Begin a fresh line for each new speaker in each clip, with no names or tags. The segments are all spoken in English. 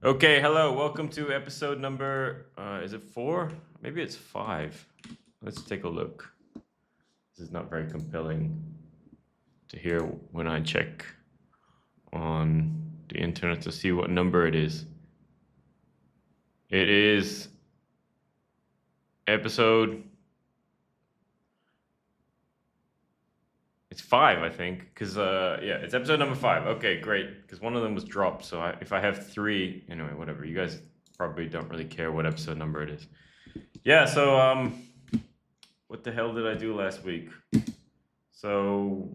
Okay, hello. Welcome to episode number, is it four? Maybe it's five. Let's take a look. This is not very compelling to hear when I check on the internet to see what number it is. It is episode, it's five, I think, because, yeah, it's episode number five. Okay, great, because one of them was dropped, so if I have three, anyway, whatever. You guys probably don't really care what episode number it is. Yeah, so, what the hell did I do last week? So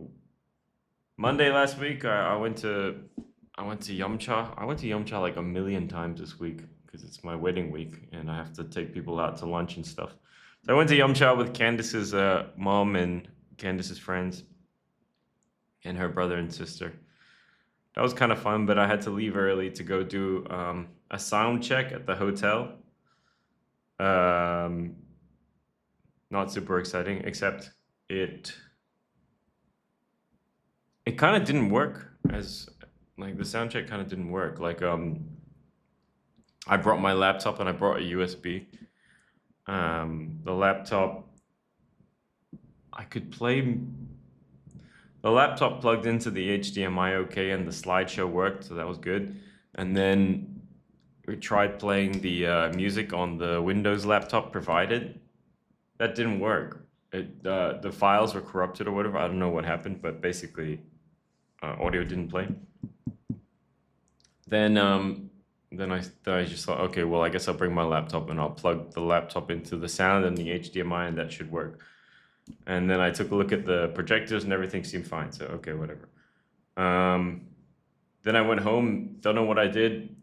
Monday last week, I went to Yumcha. I went to Yumcha like a million times this week because it's my wedding week and I have to take people out to lunch and stuff. So I went to Yumcha with Candace's mom and Candace's friends and her brother and sister. That was kind of fun, but I had to leave early to go do a sound check at the hotel. Um, Not super exciting, except it kind of didn't work as like the sound check kind of didn't work. Like I brought my laptop and I brought a USB. The laptop I could play the laptop plugged into the HDMI okay and the slideshow worked, so that was good. And then we tried playing the music on the Windows laptop provided. That didn't work. The files were corrupted or whatever. I don't know what happened, but basically audio didn't play. Then I just thought, okay, well, I guess I'll bring my laptop and I'll plug the laptop into the sound and the HDMI, and that should work. And then I took a look at the projectors and everything seemed fine. So okay, whatever. Then I went home. Don't know what I did.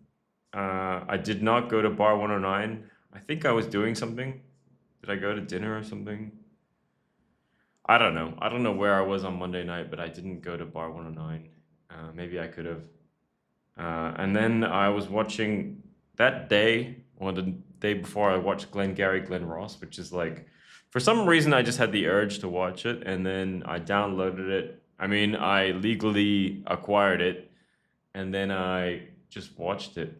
I did not go to Bar 109. I think I was doing something. Did I go to dinner or something? I don't know. I don't know where I was on Monday night, but I didn't go to Bar 109. Maybe I could have. And then I was watching that day, or the day before, I watched Glengarry Glen Ross, which is like, for some reason, I just had the urge to watch it, and then I downloaded it. I mean, I legally acquired it, and then I just watched it.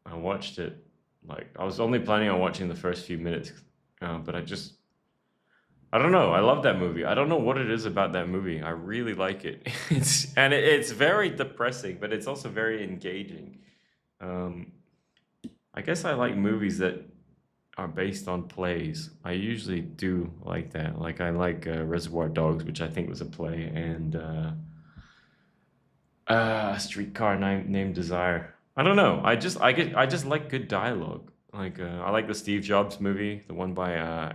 I watched it. Like, I was only planning on watching the first few minutes, but I don't know. I love that movie. I don't know what it is about that movie. I really like it. It's very depressing, but it's also very engaging. Um, I guess I like movies that are based on plays. I usually do like that. Like I like Reservoir Dogs, which I think was a play, and Streetcar Named Desire. I don't know. I just like good dialogue. Like I like the Steve Jobs movie, the one by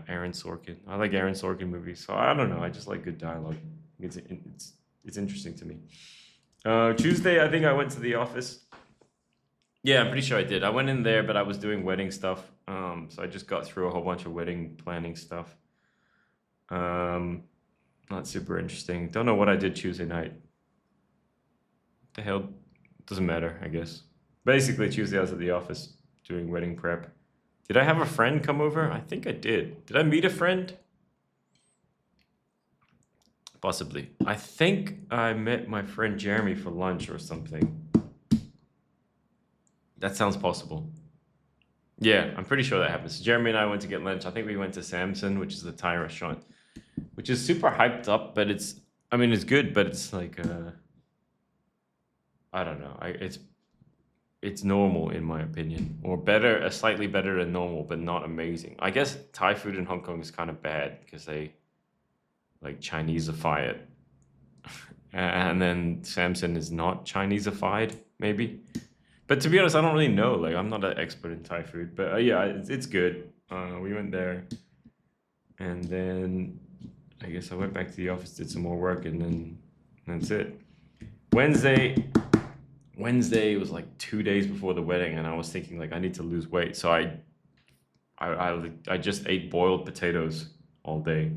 Aaron Sorkin. I like Aaron Sorkin movies, so I don't know. I just like good dialogue. It's interesting to me. Tuesday, I think I went to the office. Yeah, I'm pretty sure I did. I went in there, but I was doing wedding stuff. So I just got through a whole bunch of wedding planning stuff. Um, Not super interesting. Don't know what I did Tuesday night. The hell doesn't matter, I guess. Basically, Tuesday I was at the office doing wedding prep. Did I have a friend come over? I think I did. Did I meet a friend? Possibly. I think I met my friend Jeremy for lunch or something. That sounds possible. Yeah, I'm pretty sure that happens. Jeremy and I went to get lunch. I think we went to Samson, which is the Thai restaurant, which is super hyped up, but I mean, it's good, but it's like, I don't know. It's normal in my opinion, or better, slightly better than normal, but not amazing. I guess Thai food in Hong Kong is kind of bad because they like Chineseify it, and then Samson is not Chinesefied, maybe. But to be honest, I don't really know. Like, I'm not an expert in Thai food, but yeah, it's good. We went there, and then I guess I went back to the office, did some more work, and then that's it. Wednesday, Wednesday was like 2 days before the wedding, and I was thinking like I need to lose weight, so I just ate boiled potatoes all day.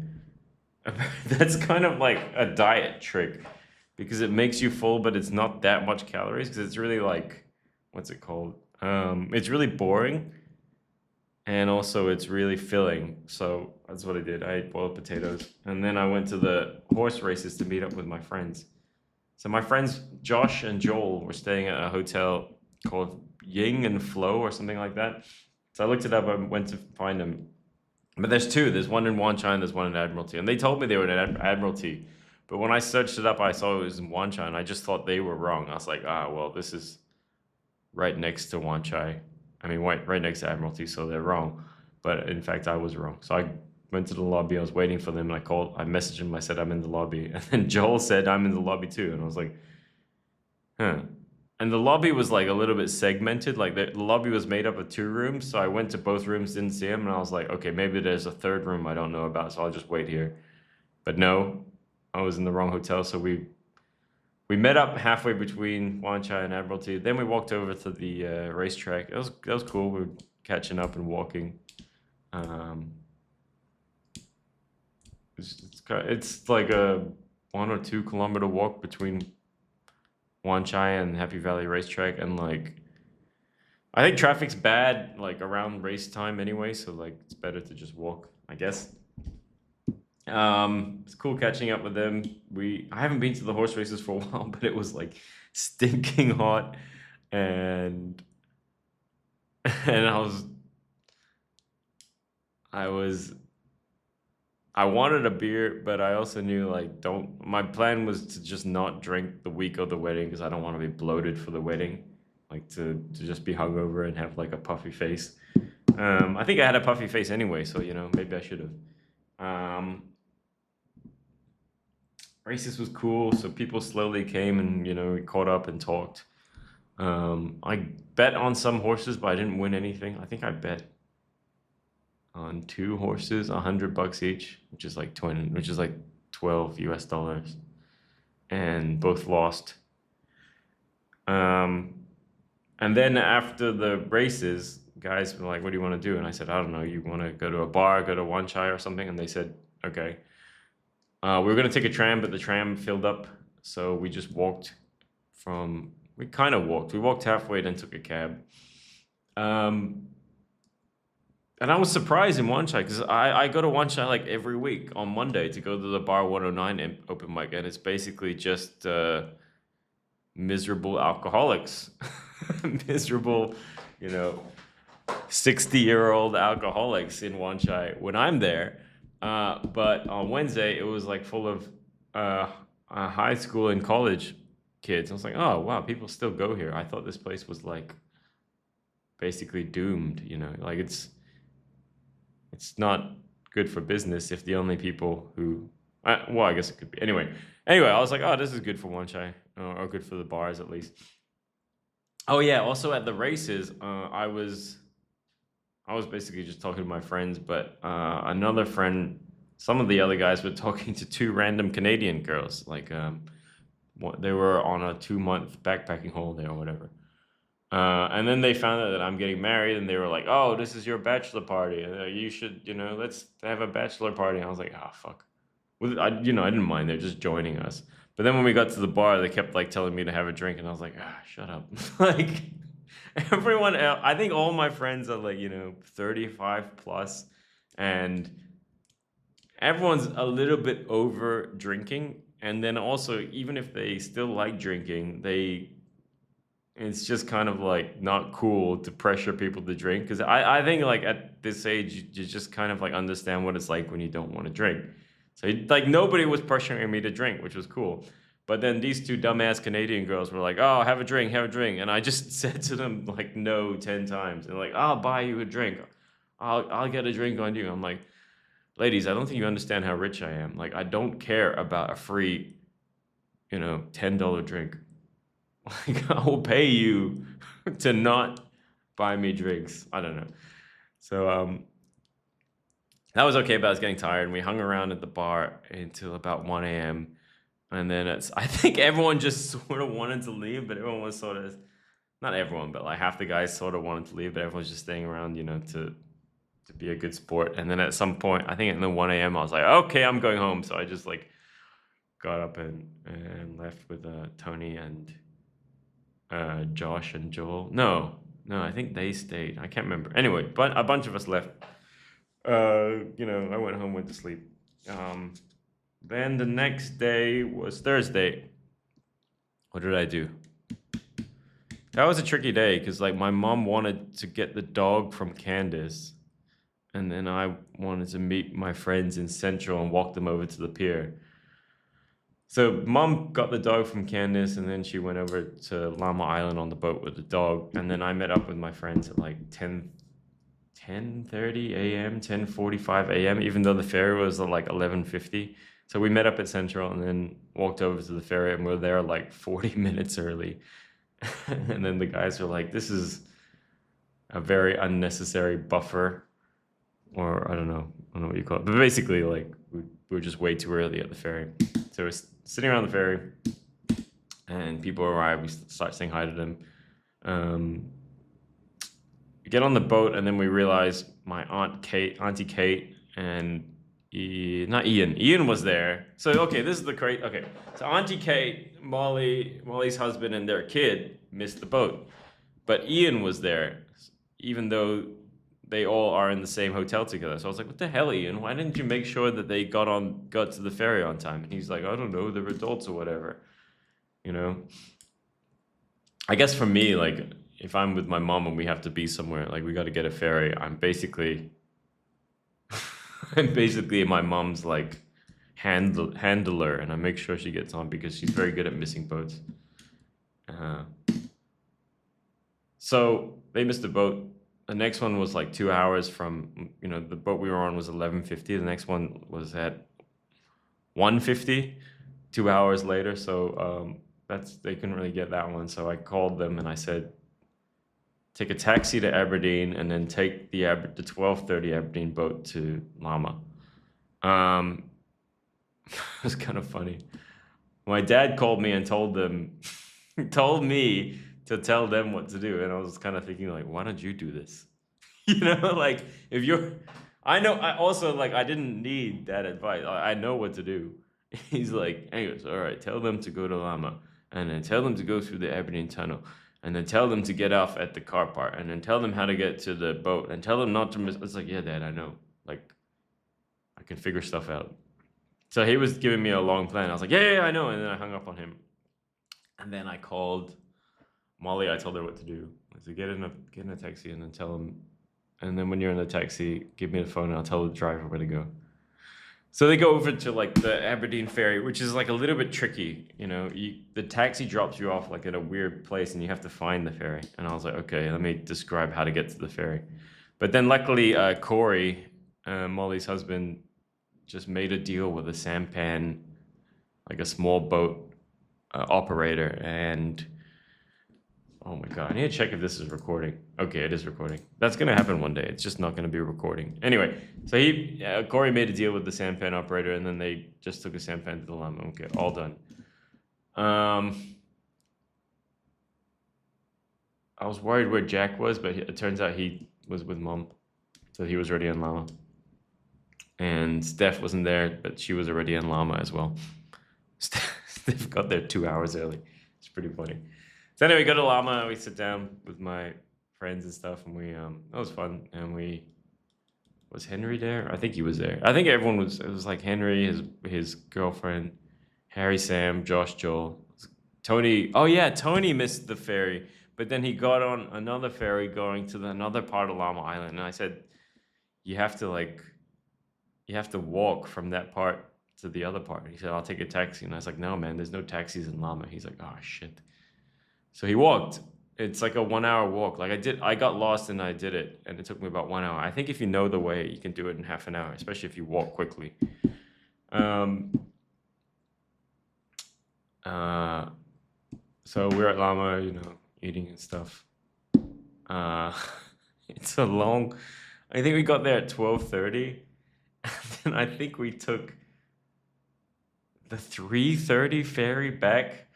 That's kind of like a diet trick because it makes you full, but it's not that much calories because it's really like, what's it called? It's really boring, and also it's really filling. So that's what I did. I ate boiled potatoes, and then I went to the horse races to meet up with my friends. So my friends Josh and Joel were staying at a hotel called Ying and Flow or something like that. So I looked it up. I went to find them, but there's two. There's one in Wan Chai and there's one in Admiralty, and they told me they were in Admiralty. But when I searched it up, I saw it was in Wan Chai, and I just thought they were wrong. I was like, ah, well, this is right next to Wan Chai. I mean, right next to Admiralty, so they're wrong. But in fact, I was wrong. So I went to the lobby. I was waiting for them, and I messaged him. I said, I'm in the lobby. And then Joel said, I'm in the lobby too. And I was like, huh. And the lobby was like a little bit segmented. Like the lobby was made up of two rooms. So I went to both rooms, didn't see him. And I was like, okay, maybe there's a third room I don't know about. So I'll just wait here. But no, I was in the wrong hotel. So we met up halfway between Wan Chai and Admiralty. Then we walked over to the racetrack. That was cool. We were catching up and walking. Um, it's like a 1 or 2 kilometer walk between Wan Chai and Happy Valley Racetrack, and like I think traffic's bad like around race time anyway, so like it's better to just walk, I guess. It's cool catching up with them. I haven't been to the horse races for a while, but it was like stinking hot, and and I was I wanted a beer, but I also knew like don't. My plan was to just not drink the week of the wedding because I don't want to be bloated for the wedding, like to just be hungover and have like a puffy face. I think I had a puffy face anyway, so maybe I should have. Races was cool, so people slowly came and we caught up and talked. I bet on some horses, but I didn't win anything. I think I bet on two horses, $100 each, which is like 12 US dollars, and both lost. And then after the races, guys were like, "What do you want to do?" And I said, "I don't know. You want to go to a bar, go to Wan Chai or something?" And they said, "Okay." We were gonna take a tram, but the tram filled up, so we just walked from. We kind of walked. We walked halfway, then took a cab. And I was surprised in Wan Chai because I go to Wan Chai like every week on Monday to go to the Bar 109 open mic, and it's basically just miserable alcoholics, miserable, you know, 60-year-old alcoholics in Wan Chai when I'm there. But on Wednesday, it was like full of high school and college kids. I was like, oh, wow, people still go here. I thought this place was like basically doomed, like it's not good for business if the only people who, well, I guess it could be. Anyway, I was like, oh, this is good for Wan Chai, or good for the bars at least. Oh yeah, also at the races, I was basically just talking to my friends, but another friend, some of the other guys were talking to two random Canadian girls, like they were on a 2-month backpacking holiday or whatever. And then they found out that I'm getting married, and they were like, "Oh, this is your bachelor party. You should, let's have a bachelor party." And I was like, "Ah, fuck." I didn't mind. They're just joining us. But then when we got to the bar, they kept like telling me to have a drink, and I was like, "Ah, shut up." Like everyone else, I think all my friends are like 35 plus, and everyone's a little bit over drinking. And then also, even if they still like drinking, it's just kind of like not cool to pressure people to drink, because I think like at this age you just kind of like understand what it's like when you don't want to drink. So like nobody was pressuring me to drink, which was cool. But then these two dumbass Canadian girls were like, "Oh, have a drink, have a drink," and I just said to them like no 10 times, and like, "I'll buy you a drink, I'll get a drink on you." I'm like, ladies, I don't think you understand how rich I am. Like I don't care about a free $10 drink. Like I will pay you to not buy me drinks. I don't know. So that was okay, but I was getting tired, and we hung around at the bar until about 1 a.m. And then I think everyone just sort of wanted to leave, but everyone was sort of, not everyone, but like half the guys sort of wanted to leave, but everyone was just staying around, to be a good sport. And then at some point, I think at the 1 a.m. I was like, okay, I'm going home. So I just like got up and left with Tony and Josh and Joel. No, I think they stayed. I can't remember. Anyway, but a bunch of us left. I went home, went to sleep. Then the next day was Thursday. What did I do? That was a tricky day because like my mom wanted to get the dog from Candace, and then I wanted to meet my friends in Central and walk them over to the pier. So mom got the dog from Candace, and then she went over to Llama Island on the boat with the dog, and then I met up with my friends at like 10:30 a.m., 10:45 a.m., even though the ferry was at like 11:50. So we met up at Central and then walked over to the ferry, and we're there like 40 minutes early. And then the guys were like, "This is a very unnecessary buffer," or I don't know what you call it, but basically, like we were just way too early at the ferry. So we're sitting around the ferry, and people arrive. We start saying hi to them. Um, we get on the boat, and then we realize my Auntie Kate, and not Ian. Ian was there. So okay, this is the great. Okay, so Auntie Kate, Molly's husband, and their kid missed the boat, but Ian was there, even though they all are in the same hotel together. So I was like, "What the hell, Ian? Why didn't you make sure that they got to the ferry on time?" And he's like, "I don't know, they're adults or whatever." You know. I guess for me, like if I'm with my mom and we have to be somewhere, like we got to get a ferry, I'm basically my mom's like handler, and I make sure she gets on because she's very good at missing boats. Uh, so they missed the boat. The next one was like 2 hours from, the boat we were on was 11:50. The next one was at 1:50, 2 hours later. So they couldn't really get that one. So I called them and I said, take a taxi to Aberdeen and then take the 12:30 Aberdeen boat to Lama. Um, it was kind of funny. My dad called me and told me to tell them what to do, and I was kind of thinking like, why don't you do this? Like if you're, I know. I also like I didn't need that advice. I know what to do. He's like, anyways, all right, tell them to go to Lama, and then tell them to go through the Aberdeen Tunnel, and then tell them to get off at the car park, and then tell them how to get to the boat, and tell them not to miss. It's like, yeah, Dad, I know. Like, I can figure stuff out. So he was giving me a long plan. I was like, yeah, I know. And then I hung up on him. And then I called Molly. I told her what to do. I said, get in a taxi and then tell him. And then when you're in the taxi, give me the phone and I'll tell the driver where to go. So they go over to like the Aberdeen ferry, which is like a little bit tricky. The taxi drops you off like at a weird place and you have to find the ferry. And I was like, okay, let me describe how to get to the ferry. But then luckily, Corey, Molly's husband, just made a deal with a sampan, like a small boat operator. And oh my God, I need to check if this is recording. Okay, it is recording. That's going to happen one day. It's just not going to be recording. Anyway, so Corey made a deal with the sampan operator, and then they just took a sampan to the Lama. Okay, all done. I was worried where Jack was, but it turns out he was with Mom. So he was already on Lama. And Steph wasn't there, but she was already on Llama as well. Steph got there 2 hours early. It's pretty funny. So anyway, we go to Llama. We sit down with my friends and stuff, and that was fun. And was Henry there? I think he was there. I think everyone was. It was like Henry, his girlfriend, Harry, Sam, Josh, Joel, Tony. Oh yeah, Tony missed the ferry, but then he got on another ferry going to another part of Llama Island. And I said, you have to walk from that part to the other part. He said, I'll take a taxi. And I was like, no, man, there's no taxis in Lama. He's like, oh, shit. So he walked. It's like a 1 hour walk. Like I got lost and I did it. And it took me about 1 hour. I think if you know the way, you can do it in half an hour, especially if you walk quickly. So we're at Lama, eating and stuff. It's a long, I think we got there at 12:30. And I think we took the 3:30 ferry back.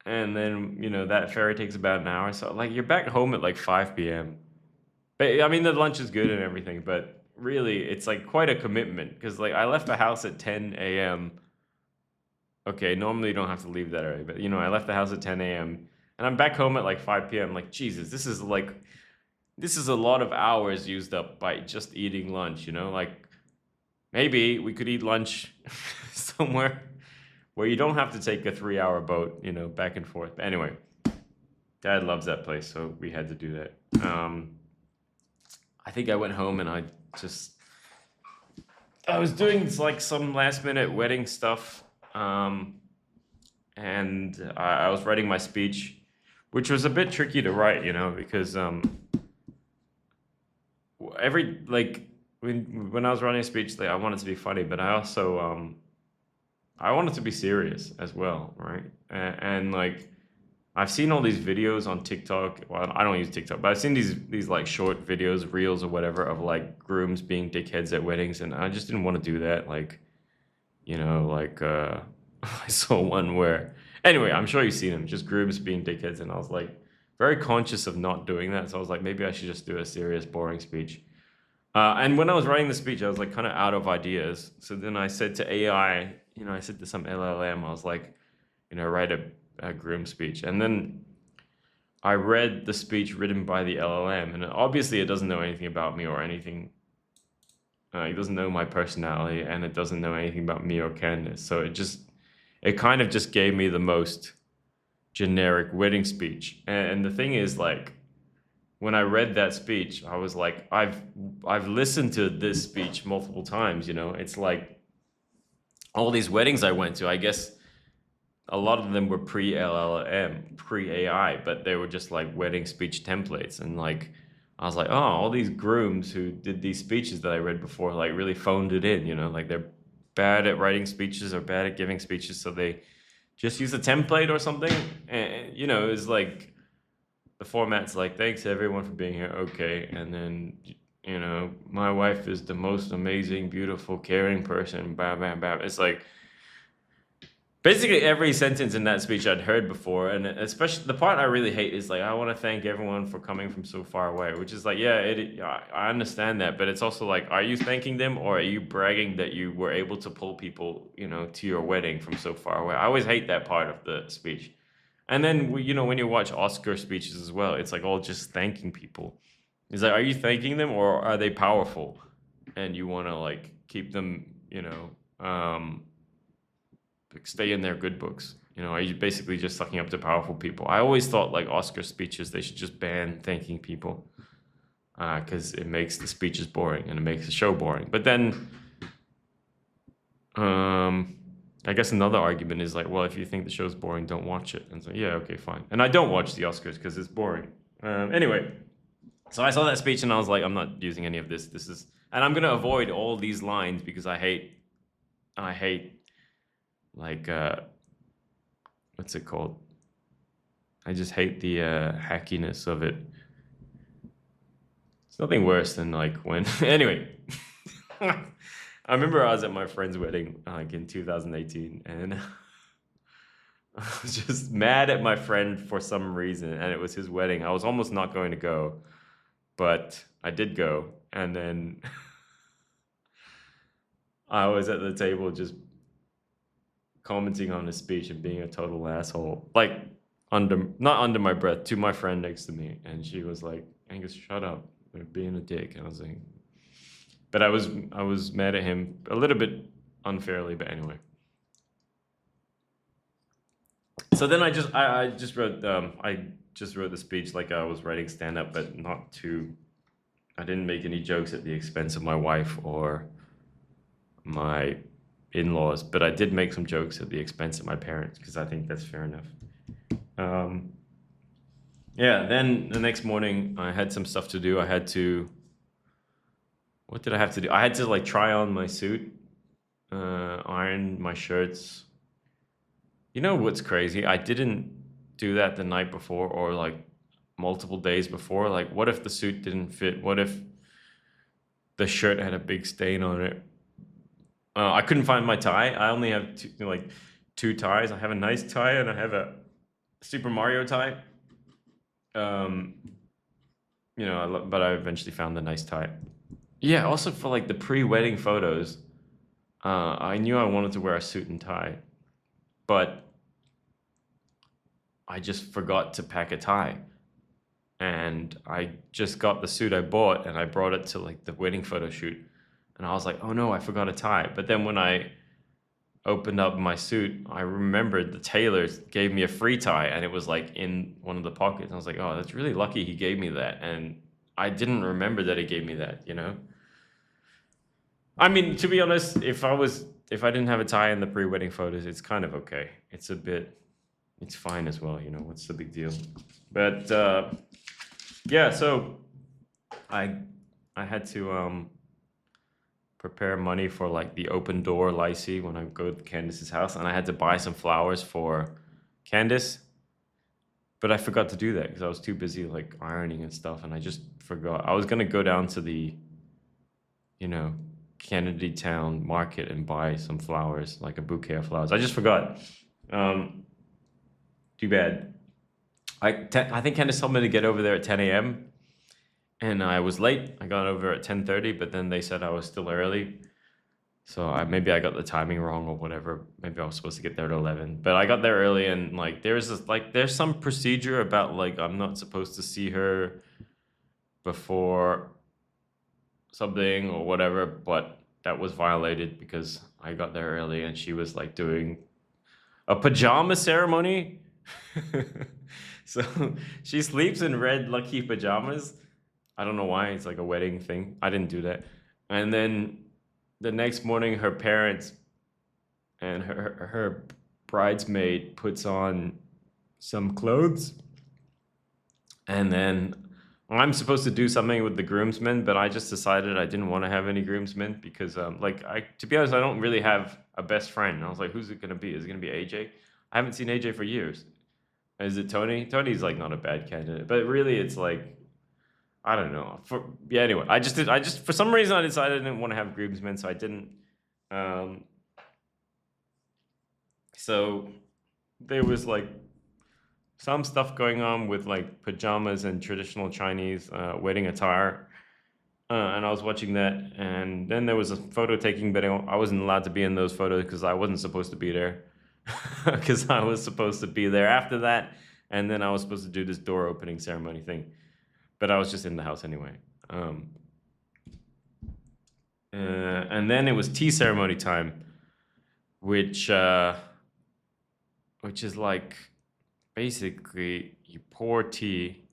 And then, that ferry takes about an hour. So, like, you're back home at like 5 p.m. But, I mean, the lunch is good and everything. But really, it's like quite a commitment. Because, like, I left the house at 10 a.m. Okay, normally you don't have to leave that early. But, I left the house at 10 a.m. And I'm back home at like 5 p.m. Like, Jesus, this is a lot of hours used up by just eating lunch, Like, maybe we could eat lunch somewhere where you don't have to take a 3-hour boat, back and forth. But anyway, Dad loves that place, so we had to do that. I think I went home and just I was doing like some last minute wedding stuff, and I was writing my speech, which was a bit tricky to write, because every like when I was writing a speech, like I wanted to be funny, but I also I wanted to be serious as well, right? And like I've seen all these videos on TikTok. Well, I don't use TikTok, but I've seen these like short videos, reels or whatever of like grooms being dickheads at weddings, and I just didn't want to do that. Like, like I saw one where anyway, I'm sure you've seen them, just grooms being dickheads, and I was like very conscious of not doing that. So I was like, maybe I should just do a serious, boring speech. And when I was writing the speech, I was like kind of out of ideas. So then I said to AI, I said to some LLM, I was like, write a groom speech. And then I read the speech written by the LLM, and obviously it doesn't know anything about me or anything. It doesn't know my personality, and it doesn't know anything about me or Candace. So it kind of just gave me the most generic wedding speech. And the thing is, like, when I read that speech, I was like, I've listened to this speech multiple times. It's like all these weddings I went to. I guess a lot of them were pre-LLM, pre-AI, but they were just like wedding speech templates. And like, I was like, oh, all these grooms who did these speeches that I read before, like really phoned it in, like they're bad at writing speeches or bad at giving speeches. So they just use a template or something. And, it's like, the format's like, thanks everyone for being here. Okay. And then, my wife is the most amazing, beautiful, caring person. Blah, blah, blah. It's like, basically every sentence in that speech I'd heard before, and especially the part I really hate is like, I want to thank everyone for coming from so far away, which is like, yeah, I understand that, but it's also like, are you thanking them or are you bragging that you were able to pull people, to your wedding from so far away? I always hate that part of the speech. And then, when you watch Oscar speeches as well, it's like all just thanking people. It's like, are you thanking them or are they powerful? And you want to like keep them, like stay in their good books. Are you basically just sucking up to powerful people? I always thought like Oscar speeches, they should just ban thanking people because it makes the speeches boring and it makes the show boring. But then I guess another argument is like, well, if you think the show's boring, don't watch it. And so, yeah, okay, fine. And I don't watch the Oscars because it's boring. Anyway, so I saw that speech and I was like, I'm not using any of this. And I'm gonna avoid all these lines because I hate like what's it called? I just hate the hackiness of it. It's nothing worse than like when anyway. I remember I was at my friend's wedding like in 2018 and I was just mad at my friend for some reason, and it was his wedding. I was almost not going to go, but I did go, and then I was at the table just commenting on his speech and being a total asshole, like not under my breath, to my friend next to me, and she was like, "Angus, shut up! You're being a dick." And I was like, but I was mad at him a little bit unfairly, but anyway. So then I just wrote the speech like I was writing stand up, but not too. I didn't make any jokes at the expense of my wife or my in-laws, but I did make some jokes at the expense of my parents because I think that's fair enough. Yeah, then the next morning I had some stuff to do. What did I have to do? I had to like try on my suit, iron my shirts. You know what's crazy? I didn't do that the night before or like multiple days before. Like, what if the suit didn't fit? What if the shirt had a big stain on it? I couldn't find my tie. I only have two ties. I have a nice tie and I have a Super Mario tie. But I eventually found the nice tie. Yeah, also for like the pre-wedding photos, I knew I wanted to wear a suit and tie, but I just forgot to pack a tie. And I just got the suit I bought and I brought it to like the wedding photo shoot. And I was like, oh no, I forgot a tie. But then when I opened up my suit, I remembered the tailor gave me a free tie, and it was like in one of the pockets. I was like, oh, that's really lucky he gave me that, and I didn't remember that he gave me that. I mean, to be honest, if I didn't have a tie in the pre-wedding photos, it's kind of okay. It's fine as well. What's the big deal? But yeah, so I I had to prepare money for like the open door lycée when I go to Candace's house, and I had to buy some flowers for Candace, but I forgot to do that because I was too busy like ironing and stuff, and I just forgot. I was gonna go down to the you know Kennedy Town Market and buy some flowers, like a bouquet of flowers. I just forgot. Um, Too bad. I think Candace told me to get over there at 10 a.m. and I was late. I got over at 10:30, but then they said I was still early. So maybe I got the timing wrong or whatever. Maybe I was supposed to get there at 11, but I got there early, and like there's some procedure about like I'm not supposed to see her before something or whatever, but that was violated because I got there early and she was like doing a pajama ceremony. So she sleeps in red lucky pajamas. I don't know why. It's like a wedding thing. I didn't do that. And then the next morning, her parents and her bridesmaid puts on some clothes, and then I'm supposed to do something with the groomsmen, but I just decided I didn't want to have any groomsmen because, like, to be honest, I don't really have a best friend. And I was like, who's it gonna be? Is it gonna be AJ? I haven't seen AJ for years. Is it Tony? Tony's like not a bad candidate, but really, it's like I don't know. Yeah. Anyway, I just for some reason I decided I didn't want to have groomsmen, so I didn't. Um, so there was like some stuff going on with like pajamas and traditional Chinese wedding attire, and I was watching that, and then there was a photo taking, but I wasn't allowed to be in those photos because I wasn't supposed to be there, because I was supposed to be there after that, and then I was supposed to do this door opening ceremony thing, but I was just in the house anyway. Um, and then it was tea ceremony time, which which is like basically you pour tea,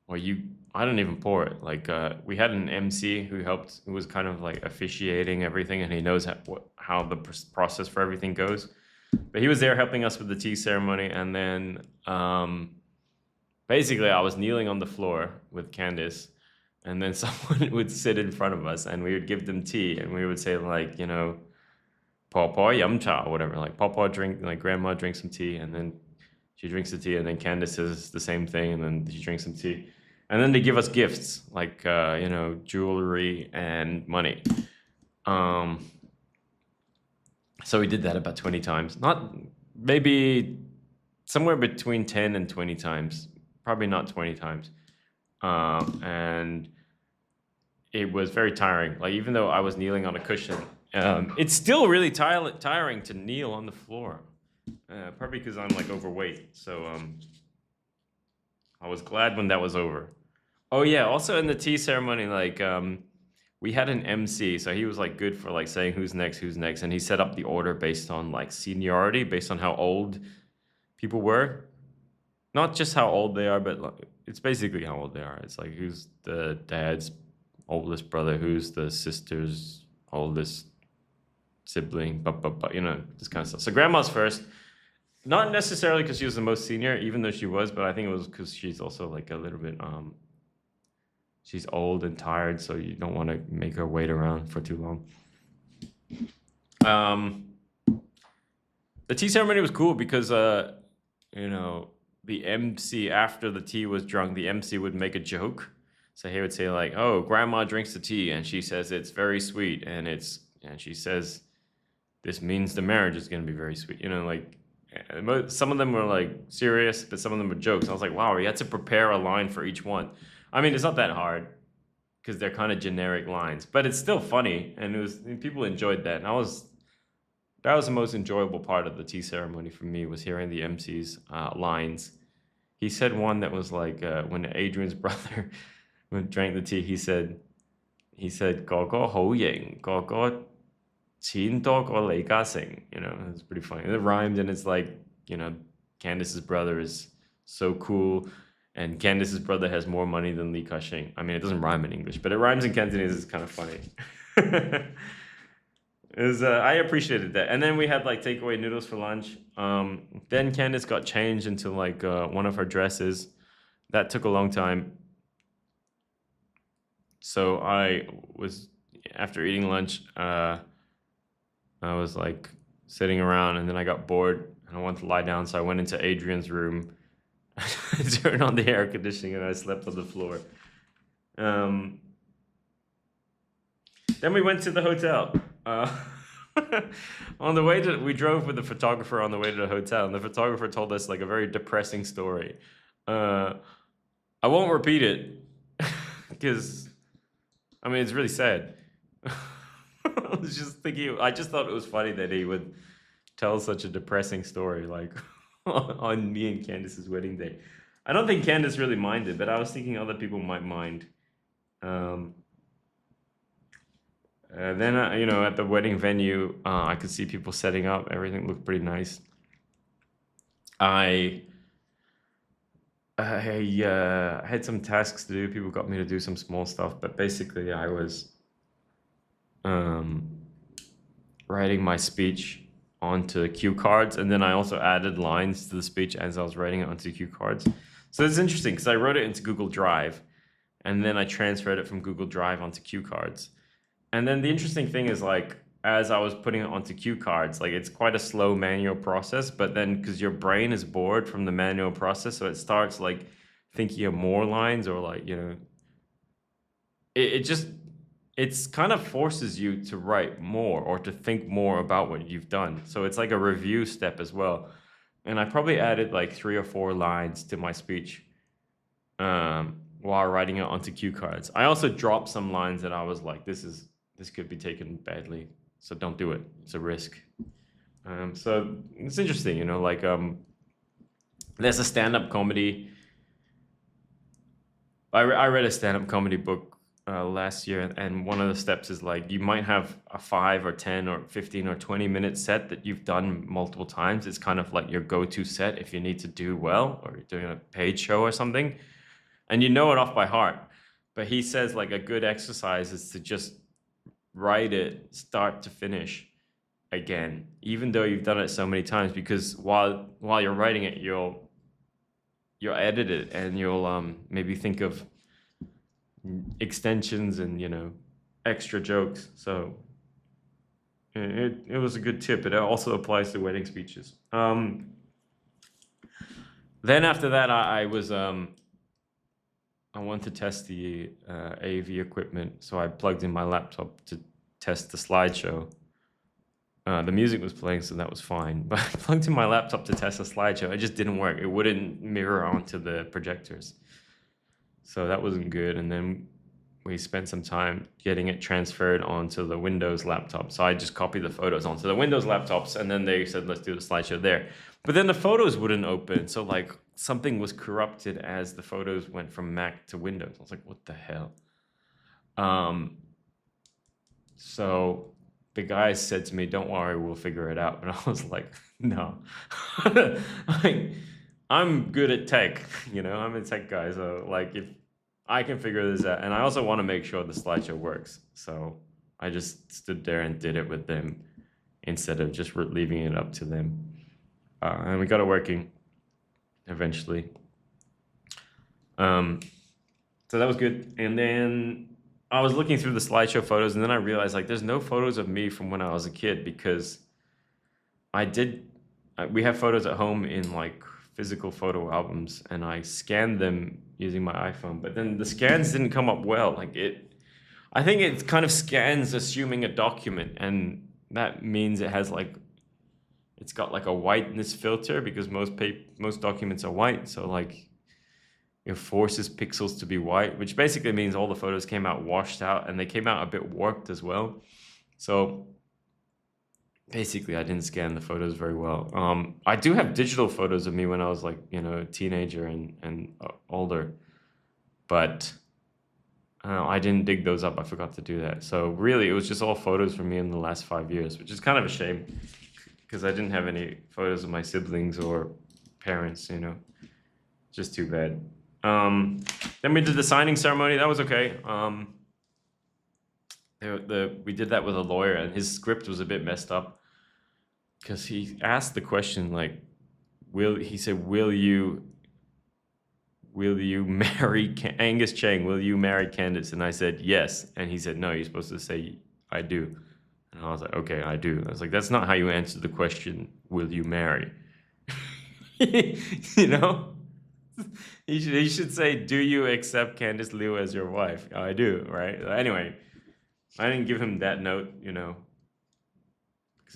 or I don't even pour it. Like we had an MC who was kind of like officiating everything, and he knows how the process for everything goes. But he was there helping us with the tea ceremony, and then basically I was kneeling on the floor with Candace, and then someone would sit in front of us, and we would give them tea, and we would say like, Papa yum cha or whatever, like Papa drink, like grandma drinks some tea, and then she drinks the tea, and then Candace says the same thing, and then she drinks some tea, and then they give us gifts like jewelry and money. Um, so we did that about 20 times, not maybe somewhere between 10 and 20 times, probably not 20 times, and it was very tiring. Like even though I was kneeling on a cushion, it's still really tiring to kneel on the floor. Probably because I'm like overweight. So I was glad when that was over. Oh yeah, also in the tea ceremony, like we had an MC, so he was like good for like saying who's next, and he set up the order based on like seniority, based on how old people were. Not just how old they are, but like, it's basically how old they are. It's like who's the dad's oldest brother, who's the sister's oldest sibling, but this kind of stuff. So grandma's first, not necessarily because she was the most senior, even though she was, but I think it was because she's also like a little bit she's old and tired, so you don't want to make her wait around for too long. The tea ceremony was cool because the MC, after the tea was drunk, the MC would make a joke. So he would say like, "Oh, grandma drinks the tea, and she says it's very sweet, and she says this means the marriage is going to be very sweet." Some of them were like serious, but some of them were jokes. I was like, wow, we had to prepare a line for each one. I mean, it's not that hard because they're kind of generic lines, but it's still funny, and people enjoyed that. And that was the most enjoyable part of the tea ceremony for me, was hearing the MC's lines. He said one that was like when Adrian's brother drank the tea. He said, "Go go ho ying, go go Chintok or Leikasing, it's pretty funny. It rhymed and it's like, Candace's brother is so cool and Candace's brother has more money than Li Ka-shing. I mean, it doesn't rhyme in English, but it rhymes in Cantonese. It's kind of funny. I appreciated that. And then we had like takeaway noodles for lunch. Then Candace got changed into like one of her dresses. That took a long time. So after eating lunch, I was like sitting around and then I got bored and I wanted to lie down. So I went into Adrian's room, I turned on the air conditioning and I slept on the floor. Then we went to the hotel. We drove with the photographer on the way to the hotel, and the photographer told us like a very depressing story. I won't repeat it because, I mean, it's really sad. I was just thinking, I just thought it was funny that he would tell such a depressing story, like on me and Candace's wedding day. I don't think Candace really minded, but I was thinking other people might mind. Then, at the wedding venue, I could see people setting up. Everything looked pretty nice. I had some tasks to do. People got me to do some small stuff, but basically I was writing my speech onto cue cards, and then I also added lines to the speech as I was writing it onto cue cards. So it's interesting because I wrote it into Google Drive, and then I transferred it from Google Drive onto cue cards. And then the interesting thing is like, as I was putting it onto cue cards, like it's quite a slow manual process, but then because your brain is bored from the manual process, so it starts like thinking of more lines or like, it's kind of forces you to write more or to think more about what you've done. So it's like a review step as well. And I probably added like 3 or 4 lines to my speech while writing it onto cue cards. I also dropped some lines that I was like, this could be taken badly, so don't do it. It's a risk. So it's interesting, there's a stand-up comedy. I read a stand-up comedy book last year, and one of the steps is like you might have a 5 or 10 or 15 or 20-minute set that you've done multiple times. It's kind of like your go-to set if you need to do well or you're doing a paid show or something, and you know it off by heart. But he says like a good exercise is to just write it start to finish again, even though you've done it so many times, because while you're writing it, you'll edit it and you'll maybe think of extensions and extra jokes. So it was a good tip. It also applies to wedding speeches. Then after that, I want to test the AV equipment, so I plugged in my laptop to test the slideshow. The music was playing, so that was fine. But I plugged in my laptop to test the slideshow. It just didn't work. It wouldn't mirror onto the projectors. So that wasn't good. And then we spent some time getting it transferred onto the Windows laptop. So I just copied the photos onto the Windows laptops, and then they said, let's do the slideshow there. But then the photos wouldn't open. So like something was corrupted as the photos went from Mac to Windows. I was like, what the hell? So the guy said to me, don't worry, we'll figure it out. But I was like, no. I'm good at tech, I'm a tech guy. So like if I can figure this out, and I also want to make sure the slideshow works. So I just stood there and did it with them instead of just leaving it up to them. And we got it working eventually. So that was good. And then I was looking through the slideshow photos, and then I realized like there's no photos of me from when I was a kid, because we have photos at home in like physical photo albums, and I scanned them using my iPhone, but then the scans didn't come up well. I think it kind of scans assuming a document, and that means it's got like a whiteness filter, because most documents are white. So like it forces pixels to be white, which basically means all the photos came out washed out, and they came out a bit warped as well. So basically I didn't scan the photos very well. I do have digital photos of me when I was like, a teenager and older, but I didn't dig those up. I forgot to do that. So really, it was just all photos from me in the last 5 years, which is kind of a shame because I didn't have any photos of my siblings or parents. Just too bad. Then we did the signing ceremony. That was okay. We did that with a lawyer, and his script was a bit messed up because he asked the question like, he said, will you marry Angus Chang? Will you marry Candace? And I said yes, and he said no. You're supposed to say I do, and I was like, okay, I do. I was like, that's not how you answer the question. Will you marry? you know. You should say, do you accept Candice Liu as your wife? I do, right? Anyway, I didn't give him that note, because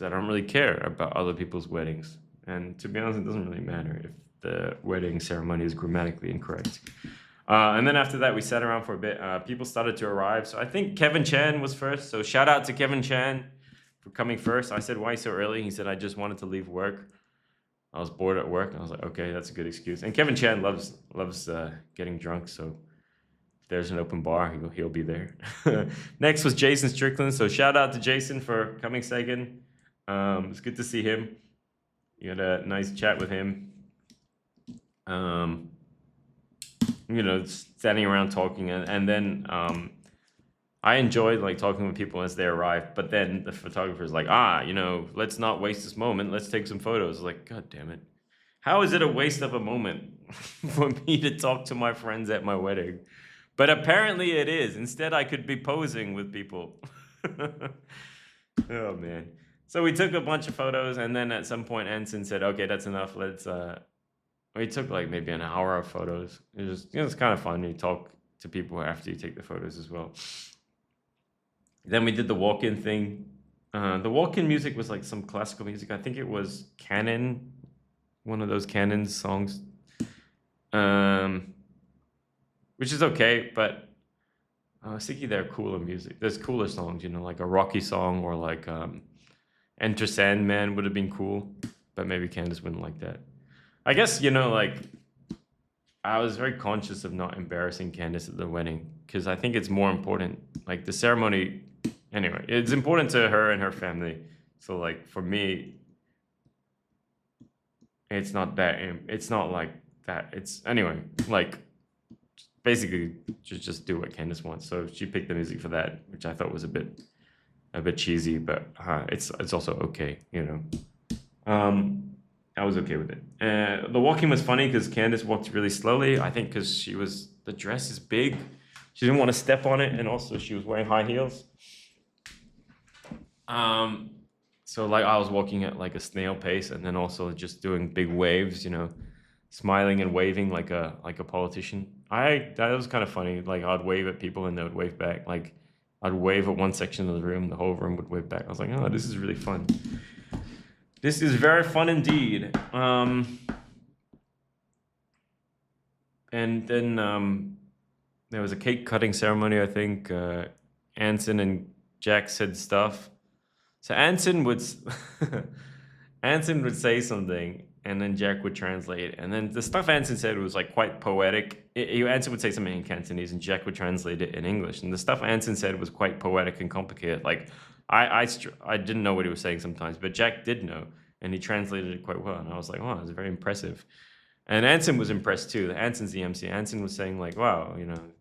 I don't really care about other people's weddings. And to be honest, it doesn't really matter if the wedding ceremony is grammatically incorrect. And then after that, we sat around for a bit. People started to arrive. So I think Kevin Chan was first. So shout out to Kevin Chan for coming first. I said, why so early? He said, I just wanted to leave work. I was bored at work. I was like, okay, that's a good excuse. And Kevin Chan loves getting drunk, so if there's an open bar, he'll be there. Next was Jason Strickland. So shout out to Jason for coming second. It's good to see him. You had a nice chat with him. Standing around talking, and then I enjoyed like talking with people as they arrived, but then the photographer's like, let's not waste this moment. Let's take some photos. Like, God damn it. How is it a waste of a moment for me to talk to my friends at my wedding? But apparently it is. Instead, I could be posing with people. Oh, man. So we took a bunch of photos, and then at some point, Anson said, okay, that's enough. We took like maybe an hour of photos. It was kind of fun. You talk to people after you take the photos as well. Then we did the walk-in thing. The walk-in music was like some classical music. I think it was Canon, one of those Canon songs, which is okay. But I was thinking there are cooler music. There's cooler songs, like a Rocky song or like Enter Sandman would have been cool. But maybe Candace wouldn't like that. I guess, like I was very conscious of not embarrassing Candace at the wedding because I think it's more important. Like the ceremony, anyway, it's important to her and her family. So like for me, it's not like that. It's anyway, like basically just do what Candace wants. So she picked the music for that, which I thought was a bit cheesy, but it's also okay, I was okay with it. The walking was funny because Candace walked really slowly. I think because the dress is big. She didn't want to step on it, and also she was wearing high heels. So like I was walking at like a snail pace, and then also just doing big waves, smiling and waving like a politician. That was kind of funny. Like I'd wave at people and they would wave back. Like I'd wave at one section of the room, the whole room would wave back. I was like, oh, this is really fun. This is very fun indeed. And then there was a cake cutting ceremony, I think. Anson and Jack said stuff. So Anson would say something, and then Jack would translate. And then the stuff Anson said was like quite poetic. Anson would say something in Cantonese, and Jack would translate it in English. And the stuff Anson said was quite poetic and complicated. Like I didn't know what he was saying sometimes, but Jack did know, and he translated it quite well. And I was like, wow, it was very impressive. And Anson was impressed too. Anson's the MC. Anson was saying like, wow,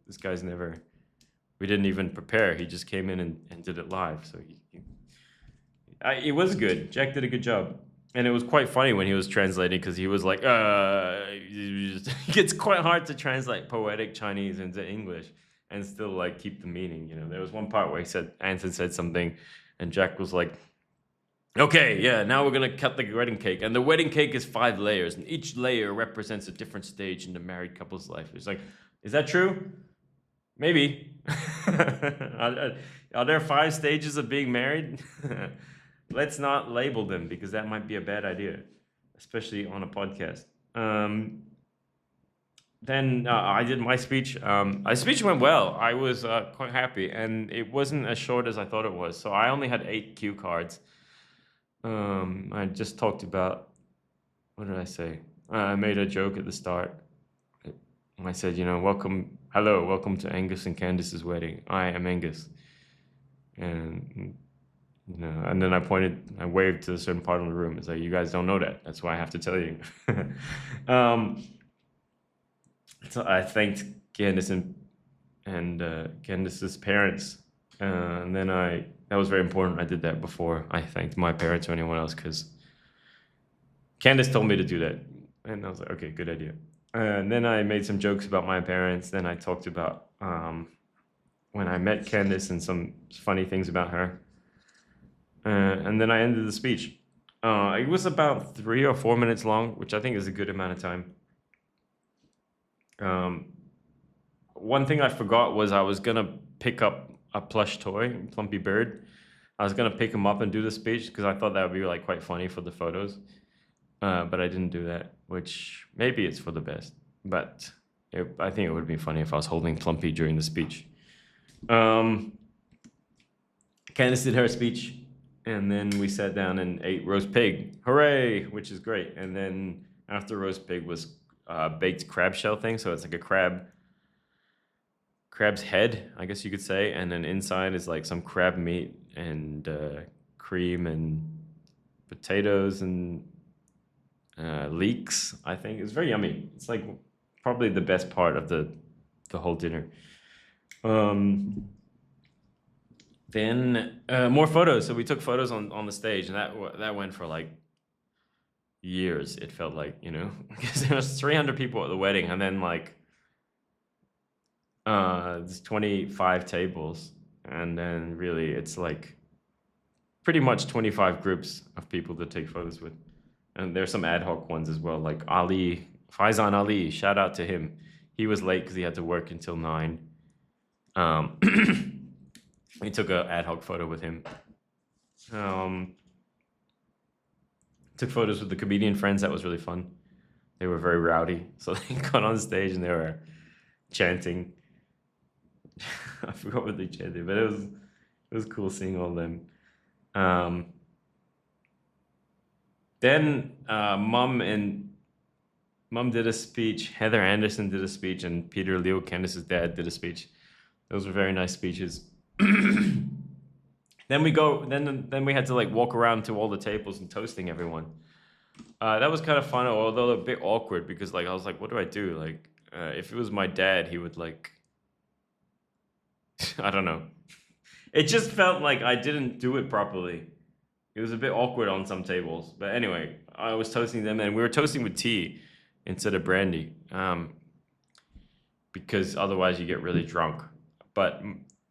this guy's we didn't even prepare. He just came in and did it live. So it was good. Jack did a good job. And it was quite funny when he was translating because he was like, it's quite hard to translate poetic Chinese into English and still like keep the meaning. There was one part where Anson said something, and Jack was like, okay, yeah, now we're gonna cut the wedding cake, and the wedding cake is 5 layers, and each layer represents a different stage in the married couple's life. It's like, is that true? Maybe. Are there 5 stages of being married? Let's not label them because that might be a bad idea, especially on a podcast. Then I did my speech. My speech went well. I was quite happy, and it wasn't as short as I thought it was. So I only had 8 cue cards. I just talked about, what did I say? I made a joke at the start. I said, welcome to Angus and Candace's wedding. I am Angus, and and then I waved to a certain part of the room. It's like, you guys don't know that. That's why I have to tell you. um, so I thanked Candace and Candace's parents, and then that was very important. I did that before I thanked my parents or anyone else, because Candace told me to do that, and I was like, okay, good idea. And then I made some jokes about my parents. Then I talked about when I met Candace and some funny things about her. And then I ended the speech. It was about 3 or 4 minutes long, which I think is a good amount of time. Um, One thing I forgot was I was gonna pick up a plush toy, Plumpy Bird. I was gonna pick him up and do the speech because I thought that would be like quite funny for the photos. But I didn't do that, which maybe it's for the best. But I think it would be funny if I was holding Plumpy during the speech. Candace did her speech, and then we sat down and ate roast pig. Hooray! Which is great. And then after roast pig was baked crab shell thing. So it's like a crab's head, I guess you could say, and then inside is like some crab meat and cream and potatoes and leeks. I think it's very yummy. It's like probably the best part of the whole dinner. Then more photos. So we took photos on the stage, and that went for like years. It felt like, because there was 300 people at the wedding, and then like there's 25 tables, and then really it's like pretty much 25 groups of people to take photos with. And there's some ad hoc ones as well, like Faizan Ali, shout out to him. He was late because he had to work until 9. We took an ad hoc photo with him. Took photos with the comedian friends. That was really fun. They were very rowdy, so they got on stage and they were chanting. I forgot what they chanted, but it was cool seeing all of them. Then Mom did a speech. Heather Anderson did a speech, and Peter Leo, Candace's dad, did a speech. Those were very nice speeches. Then we had to like walk around to all the tables and toasting everyone. That was kind of fun, although a bit awkward, because like I was like, what do I do? Like, if it was my dad, he would like, I don't know. It just felt like I didn't do it properly. It was a bit awkward on some tables, but anyway, I was toasting them, and we were toasting with tea instead of brandy, because otherwise you get really drunk. But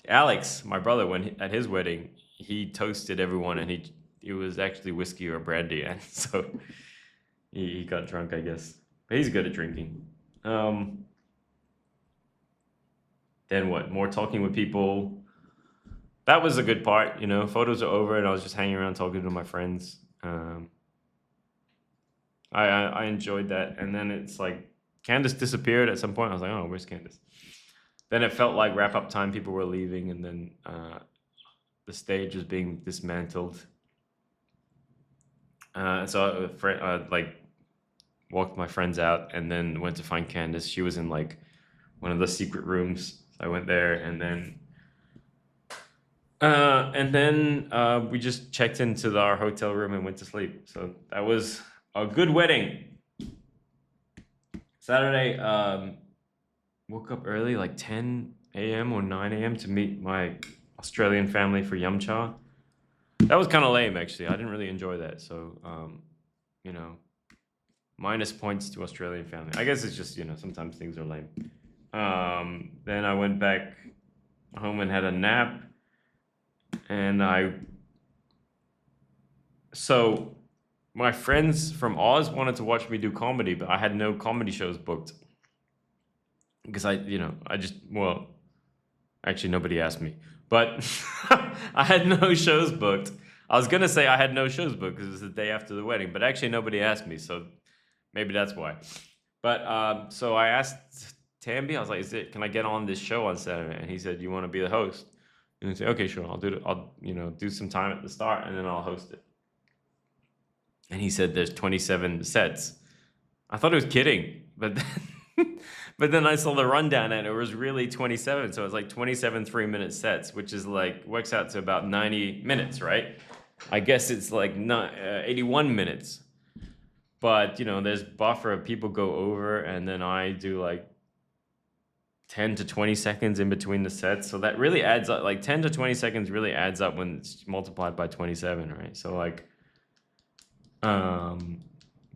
Alex, my brother, at his wedding, he toasted everyone, and it was actually whiskey or brandy, and so he got drunk, I guess. But he's good at drinking. Then what? More talking with people. That was a good part, Photos are over, and I was just hanging around talking to my friends. I enjoyed that, and then it's like Candace disappeared at some point. I was like, oh, where's Candace? Then it felt like wrap up time. People were leaving, and then the stage was being dismantled. So I like walked my friends out, and then went to find Candace. She was in like one of the secret rooms. So I went there, and then we just checked into our hotel room and went to sleep. So that was a good wedding. Saturday, woke up early, like 10 a.m. or 9 a.m. to meet my Australian family for Yum Cha. That was kind of lame, actually. I didn't really enjoy that. So, minus points to Australian family. I guess it's just, sometimes things are lame. Then I went back home and had a nap. And so my friends from Oz wanted to watch me do comedy, but I had no comedy shows booked. Because actually nobody asked me, but I had no shows booked. I was gonna say I had no shows booked because it was the day after the wedding, but actually nobody asked me, so maybe that's why. But so I asked Tambi, I was like, can I get on this show on Saturday? And he said, you want to be the host? And I said, okay, sure, I'll do it. I'll do some time at the start, and then I'll host it. And he said there's 27 sets. I thought he was kidding, but But then I saw the rundown and it was really 27. So it's like 27 3-minute sets, which is like, works out to about 90 minutes, right? I guess it's like 81 minutes. But, you know, there's buffer, people go over, and then I do like 10 to 20 seconds in between the sets. So that really adds up, like 10 to 20 seconds really adds up when it's multiplied by 27, right? So like,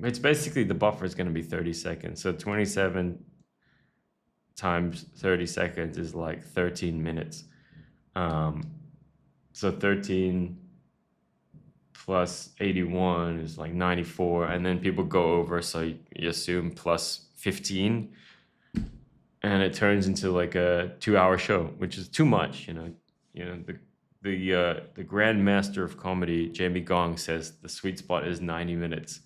it's basically the buffer is going to be 30 seconds. So 27 times 30 seconds is like 13 minutes. So 13 plus 81 is like 94, and then people go over, so you assume plus 15, and it turns into like a 2-hour show, which is too much, you know. The grandmaster of comedy, Jamie Gong, says the sweet spot is 90 minutes,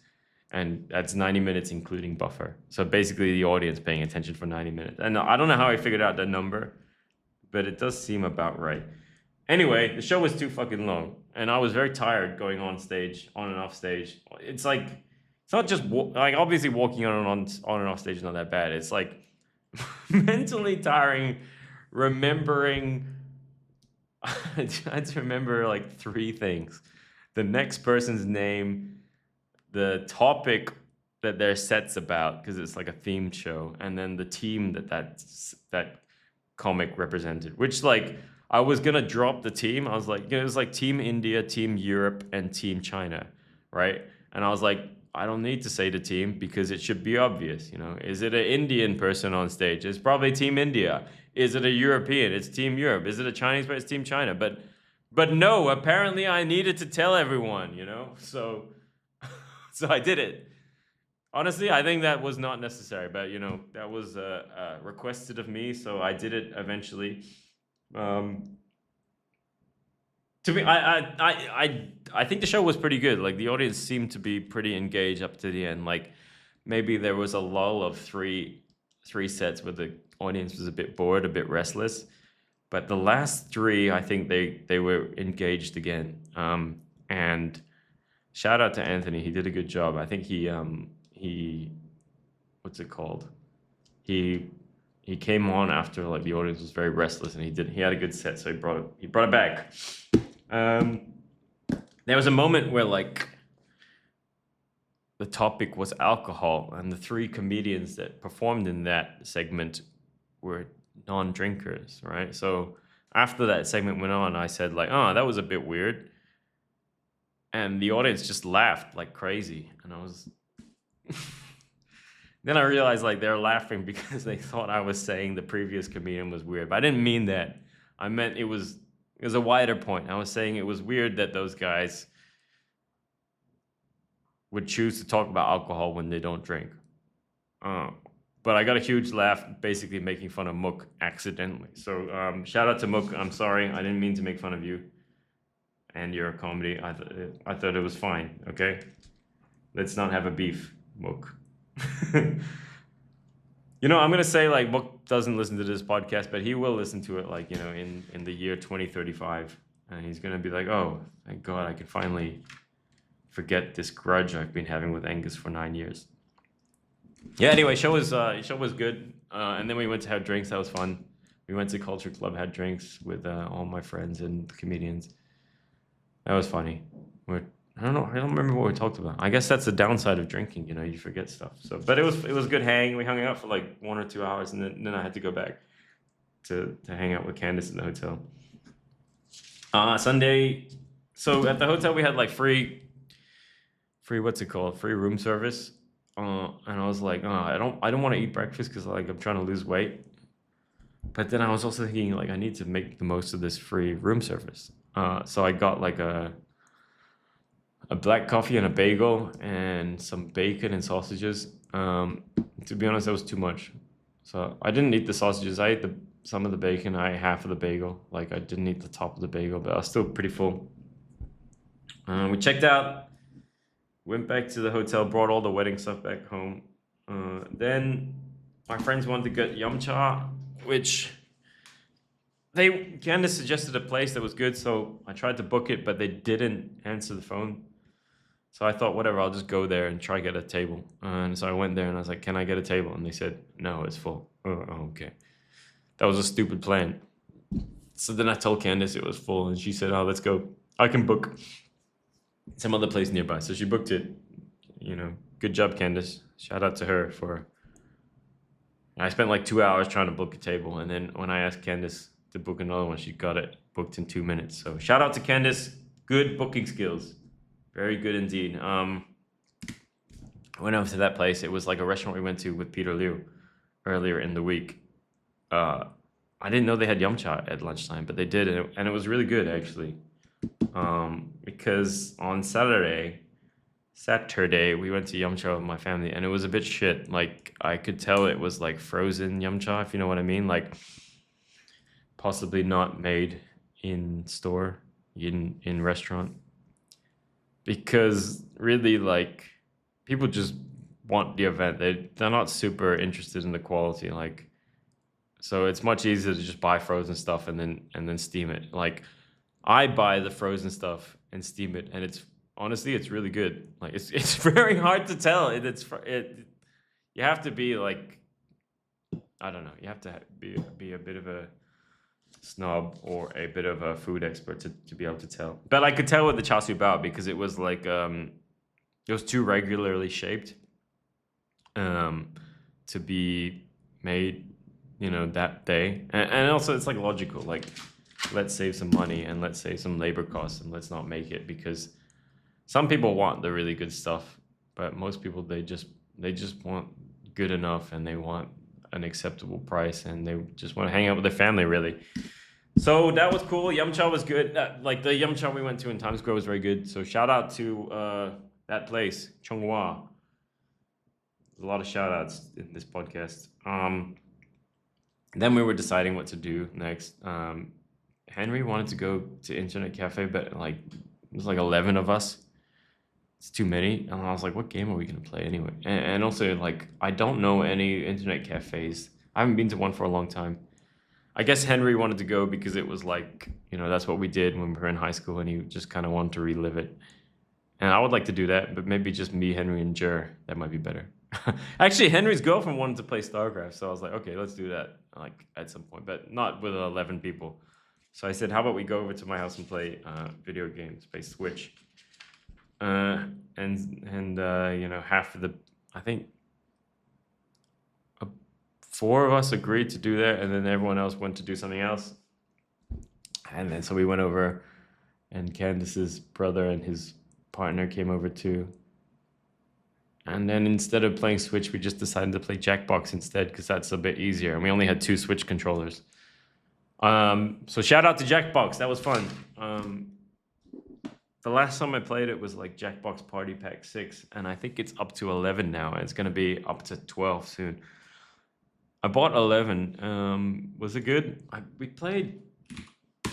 and that's 90 minutes including buffer. So basically the audience paying attention for 90 minutes. And I don't know how I figured out that number, but it does seem about right. Anyway, the show was too fucking long, and I was very tired going on stage, on and off stage. It's like, it's not just like, obviously walking on and off stage is not that bad. It's like mentally tiring, remembering. I had to remember like 3 things: the next person's name, the topic that their set's about, because it's like a themed show, and then the team that comic represented. Which, like, I was gonna drop the team. I was like, it was like Team India, Team Europe, and Team China, right? And I was like, I don't need to say the team because it should be obvious, you know. Is it an Indian person on stage? It's probably Team India. Is it a European? It's Team Europe. Is it a Chinese person? It's Team China. But no, apparently I needed to tell everyone, you know. So I did it. Honestly, I think that was not necessary, but you know, that was requested of me, so I did it eventually. To me, I think the show was pretty good. Like, the audience seemed to be pretty engaged up to the end. Like, maybe there was a lull of three sets where the audience was a bit bored, a bit restless. But the last 3, I think they were engaged again. And shout out to Anthony, he did a good job. I think he what's it called? He came on after like the audience was very restless, and he had a good set, so he brought it back. There was a moment where like the topic was alcohol, and the 3 comedians that performed in that segment were non-drinkers, right? So after that segment went on, I said like, oh, that was a bit weird, and the audience just laughed like crazy, and I was then I realized like they're laughing because they thought I was saying the previous comedian was weird, but I didn't mean that. I meant it was a wider point. I was saying it was weird that those guys would choose to talk about alcohol when they don't drink. But I got a huge laugh, basically making fun of Mook accidentally. So shout out to Mook. I'm sorry, I didn't mean to make fun of you and your comedy. I thought it was fine. Okay, let's not have a beef, Mook. You know, I'm gonna say like Mook doesn't listen to this podcast, but he will listen to it like, you know, in the year 2035, and he's gonna be like, oh, thank God, I can finally forget this grudge I've been having with Angus for 9 years. Yeah. Anyway, show was good, and then we went to have drinks. That was fun. We went to Culture Club, had drinks with all my friends and comedians. That was funny. I don't know. I don't remember what we talked about. I guess that's the downside of drinking. You know, you forget stuff. So, but it was good hang. We hung out for like 1 or 2 hours, and then I had to go back to hang out with Candace in the hotel. Sunday. So at the hotel we had like free what's it called? Free room service. And I was like, I don't want to eat breakfast because like I'm trying to lose weight. But then I was also thinking like I need to make the most of this free room service. So I got like a black coffee and a bagel and some bacon and sausages. To be honest, that was too much. So I didn't eat the sausages. I ate some of the bacon. I ate half of the bagel. Like I didn't eat the top of the bagel, but I was still pretty full. We checked out, went back to the hotel, brought all the wedding stuff back home. Then my friends wanted to get yum cha, which they kind of suggested a place that was good. So I tried to book it, but they didn't answer the phone. So I thought, whatever, I'll just go there and try get a table. And so I went there and I was like, can I get a table? And they said, no, it's full. Oh, okay. That was a stupid plan. So then I told Candace it was full, and she said, oh, let's go. I can book some other place nearby. So she booked it. Good job, Candace. Shout out to her for. I spent like 2 hours trying to book a table, and then when I asked Candace to book another one, she got it booked in 2 minutes. So shout out to Candace. Good booking skills. Very good indeed. Went over to that place. It was like a restaurant we went to with Peter Liu earlier in the week. I didn't know they had yum cha at lunchtime, but they did, and it was really good actually. Because on Saturday we went to yum cha with my family, and it was a bit shit. Like I could tell it was like frozen yum cha, if you know what I mean. Like possibly not made in store, in restaurant. Because really, like, people just want the event. They're not super interested in the quality. Like, so it's much easier to just buy frozen stuff and then steam it. Like, I buy the frozen stuff and steam it, and it's honestly it's really good. Like, it's very hard to tell. You have to be like, I don't know. You have to be a bit of a snob or a bit of a food expert to be able to tell. But I could tell with the char siu bao because it was like it was too regularly shaped to be made, that day. And also it's like logical, like let's save some money and let's save some labor costs and let's not make it, because some people want the really good stuff, but most people they just want good enough, and they want an acceptable price, and they just want to hang out with their family, really. So that was cool. Yum cha was good. Like the yum cha we went to in Times Square was very good. So shout out to that place, Chonghua. There's a lot of shout outs in this podcast. Then we were deciding what to do next. Henry wanted to go to Internet Cafe, but like it was like 11 of us. It's too many. And I was like, what game are we going to play anyway? And also, like, I don't know any internet cafes. I haven't been to one for a long time. I guess Henry wanted to go because it was like, that's what we did when we were in high school, and he just kind of wanted to relive it. And I would like to do that, but maybe just me, Henry, and Jer. That might be better. Actually, Henry's girlfriend wanted to play StarCraft, so I was like, okay, let's do that, like, at some point, but not with 11 people. So I said, how about we go over to my house and play video games, play Switch. And half of I think 4 of us agreed to do that, and then everyone else went to do something else. And then so we went over, and Candace's brother and his partner came over too. And then instead of playing Switch, we just decided to play Jackbox instead, because that's a bit easier. And we only had 2 Switch controllers. So shout out to Jackbox. That was fun. The last time I played it was like Jackbox Party Pack 6, and I think it's up to 11 now, and it's going to be up to 12 soon. I bought 11. Was it good? We played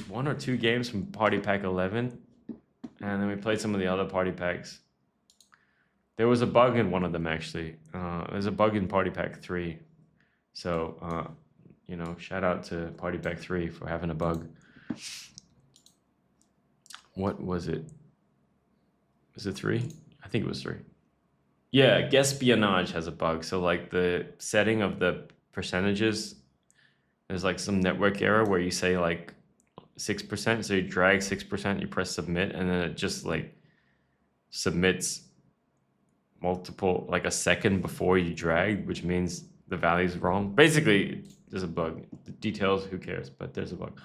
1 or 2 games from Party Pack 11, and then we played some of the other Party Packs. There was a bug in one of them, actually. There's a bug in Party Pack 3. So, shout out to Party Pack 3 for having a bug. What was it? Was it 3? I think it was 3. Yeah, Guespionage has a bug. So like the setting of the percentages, there's like some network error where you say like 6%. So you drag 6%, you press submit, and then it just like submits multiple, like a second before you drag, which means the value is wrong. Basically, there's a bug. The details, who cares? But there's a bug.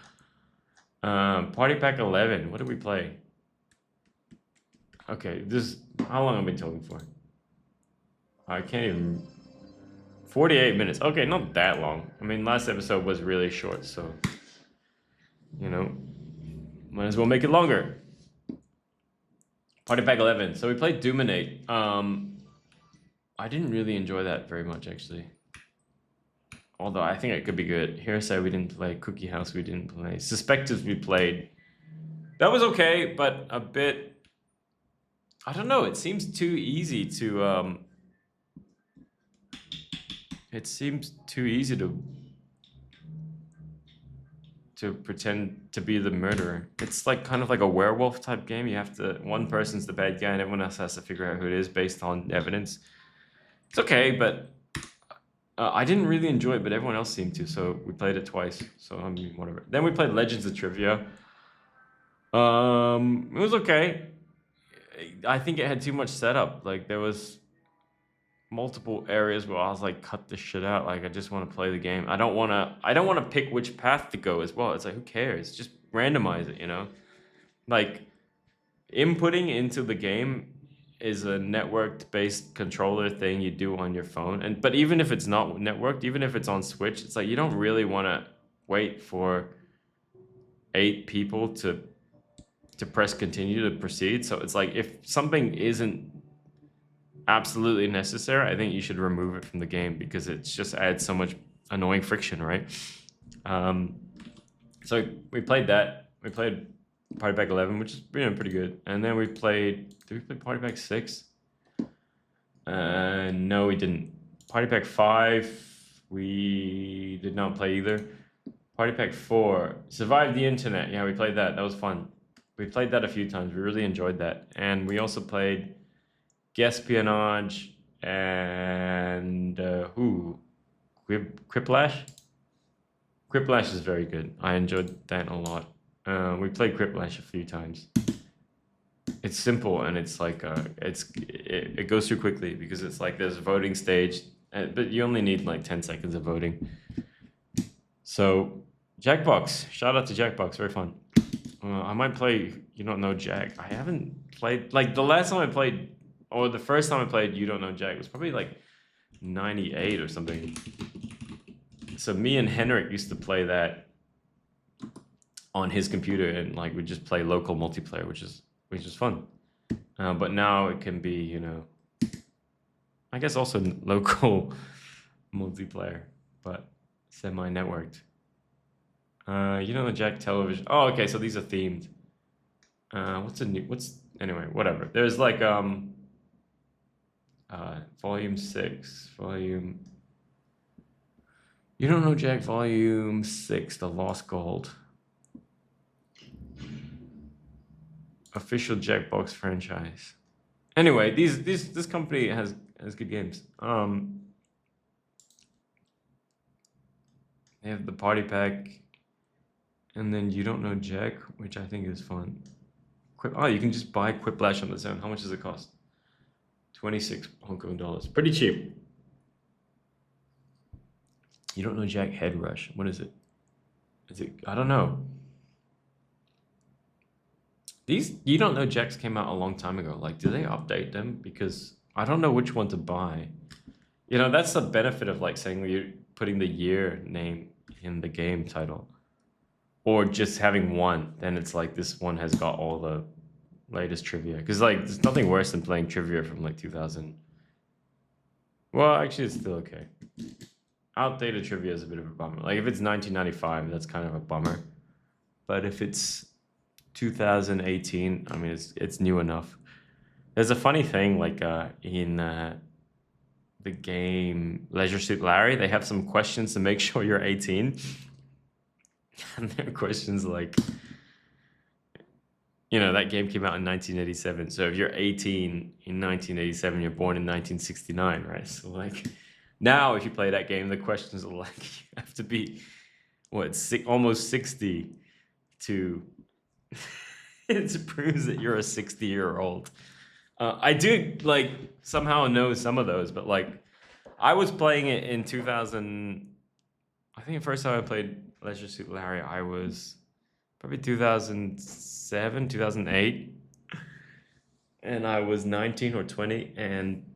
Party Pack 11. What did we play? Okay, how long have I been talking for? I can't even. 48 minutes. Okay, not that long. I mean, last episode was really short, so might as well make it longer. Party Pack 11. So we played Dominate. I didn't really enjoy that very much, actually. Although I think it could be good. Hearsay we didn't play. Cookie House we didn't play. Suspected we played. That was okay, but a bit. I don't know. It seems too easy to. It seems too easy to to pretend to be the murderer. It's like kind of like a werewolf type game. You have to, one person's the bad guy and everyone else has to figure out who it is based on evidence. It's okay, but I didn't really enjoy it, but everyone else seemed to, so we played it twice. So I mean, whatever. Then we played Legends of Trivia. It was okay. I think it had too much setup. Like there was multiple areas where I was like, cut this shit out. Like I just want to play the game. I don't want to pick which path to go as well. It's like, who cares? Just randomize it, you know? Like inputting into the game is a networked based controller thing you do on your phone. But even if it's not networked, even if it's on Switch, it's like you don't really want to wait for 8 people to press continue to proceed. So it's like if something isn't absolutely necessary, I think you should remove it from the game because it just adds so much annoying friction, right? So we played that. We played Party Pack 11, which is pretty good. And then did we play Party Pack 6? No, we didn't. Party Pack 5, we did not play either. Party Pack 4, Survive the Internet. Yeah, we played that. That was fun. We played that a few times. We really enjoyed that. And we also played Espionage and Quiplash. Quiplash is very good. I enjoyed that a lot. We played Quiplash a few times. It's simple and it's like it goes through quickly because it's like there's a voting stage, but you only need like 10 seconds of voting. So Jackbox, shout out to Jackbox, very fun. I might play You Don't Know Jack. I haven't played, like the last time I played, or the first time I played You Don't Know Jack was probably like 98 or something. So me and Henrik used to play that on his computer and like we just play local multiplayer, which is fun. But now it can be, you know, I guess also local multiplayer, but semi-networked. You know, the Jack television. Oh, okay. So these are themed. Anyway, whatever. There's like, volume 6, You Don't Know Jack, volume 6, The Lost Gold. Official Jackbox franchise. Anyway, this company has good games. They have the Party Pack, and then You Don't Know Jack, which I think is fun. You can just buy Quiplash on its own. How much does it cost? 26 Hong Kong dollars. Pretty cheap. You Don't Know Jack Head Rush. What is it? I don't know. These You Don't Know Jacks came out a long time ago. Like, do they update them? Because I don't know which one to buy. You know, that's the benefit of like saying you're putting the year name in the game title. Or just having one. Then it's like this one has got all the latest trivia. Because like there's nothing worse than playing trivia from like 2000. Well, actually it's still okay. Outdated trivia is a bit of a bummer. Like if it's 1995, that's kind of a bummer. But if it's 2018, I mean, it's new enough. There's a funny thing, like in the game Leisure Suit Larry, they have some questions to make sure you're 18. And there are questions like, you know, that game came out in 1987. So if you're 18 in 1987, you're born in 1969, right? So like now if you play that game, the questions are like, you have to be, almost 60 to... It proves that you're a 60-year-old. I do like somehow know some of those, but like I was playing it in 2000. I think the first time I played Leisure Suit Larry, I was probably 2007, 2008, and I was 19 or 20, and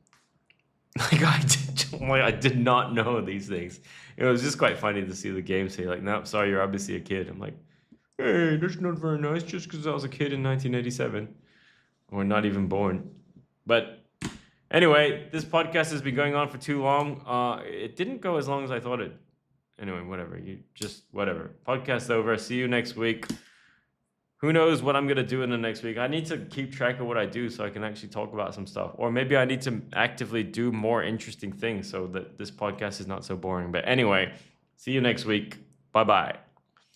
like I did not know these things. It was just quite funny to see the game say like, "No, sorry, you're obviously a kid." I'm like, hey, that's not very nice just because I was a kid in 1987 or not even born. But anyway, this podcast has been going on for too long. It didn't go as long as I thought it. Anyway, whatever. Podcast over. See you next week. Who knows what I'm going to do in the next week. I need to keep track of what I do so I can actually talk about some stuff. Or maybe I need to actively do more interesting things so that this podcast is not so boring. But anyway, see you next week. Bye-bye.